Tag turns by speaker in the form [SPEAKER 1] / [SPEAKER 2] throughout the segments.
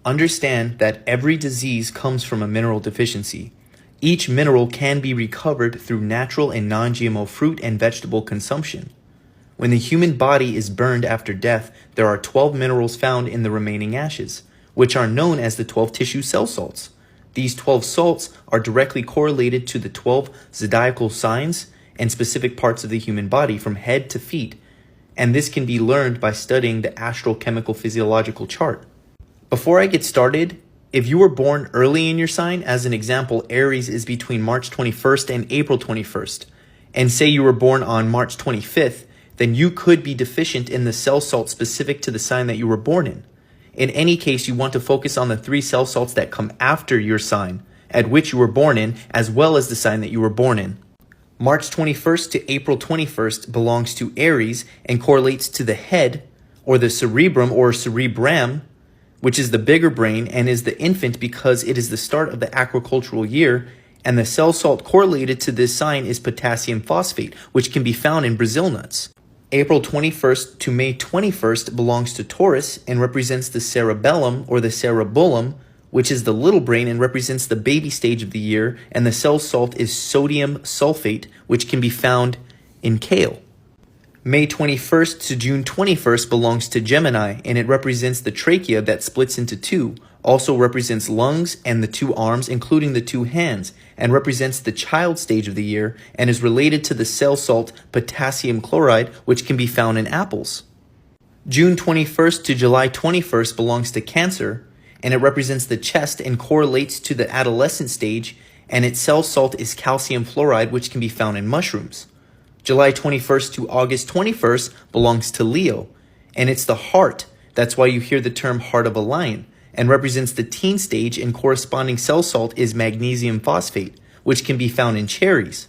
[SPEAKER 1] Understand that every disease comes from a mineral deficiency. Each mineral can be recovered through natural and non-GMO fruit and vegetable consumption. When the human body is burned after death, there are 12 minerals found in the remaining ashes, which are known as the 12 tissue cell salts. These 12 salts are directly correlated to the 12 zodiacal signs and specific parts of the human body from head to feet, and this can be learned by studying the astral chemical physiological chart. Before I get started, if you were born early in your sign, as an example, Aries is between March 21st and April 21st, and say you were born on March 25th, then you could be deficient in the cell salt specific to the sign that you were born in. In any case, you want to focus on the 3 cell salts that come after your sign, at which you were born in, as well as the sign that you were born in. March 21st to April 21st belongs to Aries and correlates to the head, or the cerebrum or cerebrum, which is the bigger brain and is the infant because it is the start of the agricultural year, and the cell salt correlated to this sign is potassium phosphate, which can be found in Brazil nuts. April 21st to May 21st belongs to Taurus and represents the cerebellum or the cerebellum, which is the little brain and represents the baby stage of the year, and the cell salt is sodium sulfate, which can be found in kale. May 21st to June 21st belongs to Gemini, and it represents the trachea that splits into 2, also represents lungs and the 2 arms, including the 2 hands, and represents the child stage of the year, and is related to the cell salt potassium chloride, which can be found in apples. June 21st to July 21st belongs to Cancer, and it represents the chest and correlates to the adolescent stage, and its cell salt is calcium fluoride, which can be found in mushrooms. July 21st to August 21st belongs to Leo, and it's the heart. That's why you hear the term heart of a lion, and represents the teen stage, and corresponding cell salt is magnesium phosphate, which can be found in cherries.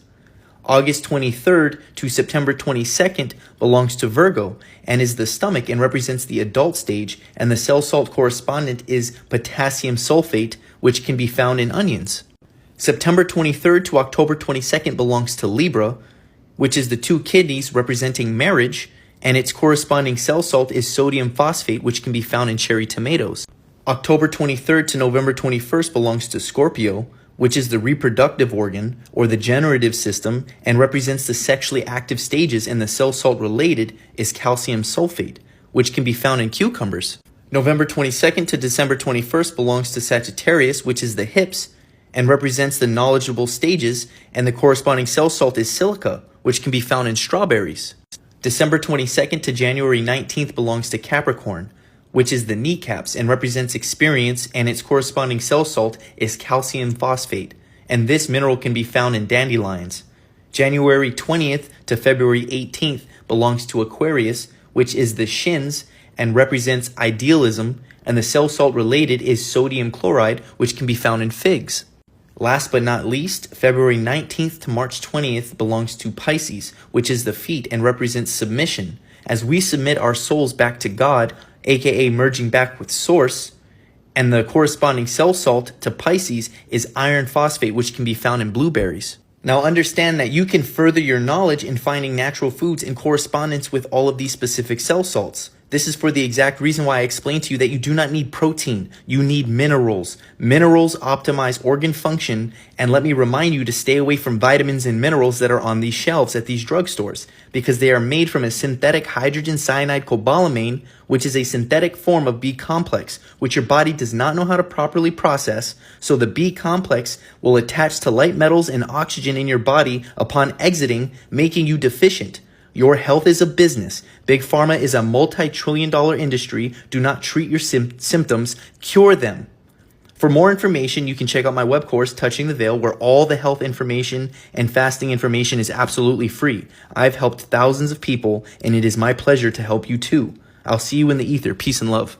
[SPEAKER 1] August 23rd to September 22nd belongs to Virgo and is the stomach and represents the adult stage, and the cell salt correspondent is potassium sulfate, which can be found in onions. September 23rd to October 22nd belongs to Libra, which is the 2 kidneys representing marriage, and its corresponding cell salt is sodium phosphate, which can be found in cherry tomatoes. October 23rd to November 21st belongs to Scorpio, which is the reproductive organ or the generative system and represents the sexually active stages, and the cell salt related is calcium sulfate, which can be found in cucumbers. November 22nd to December 21st belongs to Sagittarius, which is the hips and represents the knowledgeable stages, and the corresponding cell salt is silica, which can be found in strawberries. December 22nd to January 19th belongs to Capricorn, which is the kneecaps and represents experience, and its corresponding cell salt is calcium phosphate, and this mineral can be found in dandelions. January 20th to February 18th belongs to Aquarius, which is the shins and represents idealism, and the cell salt related is sodium chloride, which can be found in figs. Last but not least, February 19th to March 20th belongs to Pisces, which is the feet and represents submission, as we submit our souls back to God, aka merging back with Source, and the corresponding cell salt to Pisces is iron phosphate, which can be found in blueberries. Now understand that you can further your knowledge in finding natural foods in correspondence with all of these specific cell salts. This is for the exact reason why I explained to you that you do not need protein. You need minerals. Minerals optimize organ function, and let me remind you to stay away from vitamins and minerals that are on these shelves at these drugstores, because they are made from a synthetic hydrogen cyanide cobalamin, which is a synthetic form of B complex, which your body does not know how to properly process, so the B complex will attach to light metals and oxygen in your body upon exiting, making you deficient. Your health is a business. Big Pharma is a multi-trillion-dollar industry. Do not treat your symptoms, cure them. For more information, you can check out my web course, Touching the Veil, where all the health information and fasting information is absolutely free. I've helped thousands of people, and it is my pleasure to help you too. I'll see you in the ether. Peace and love.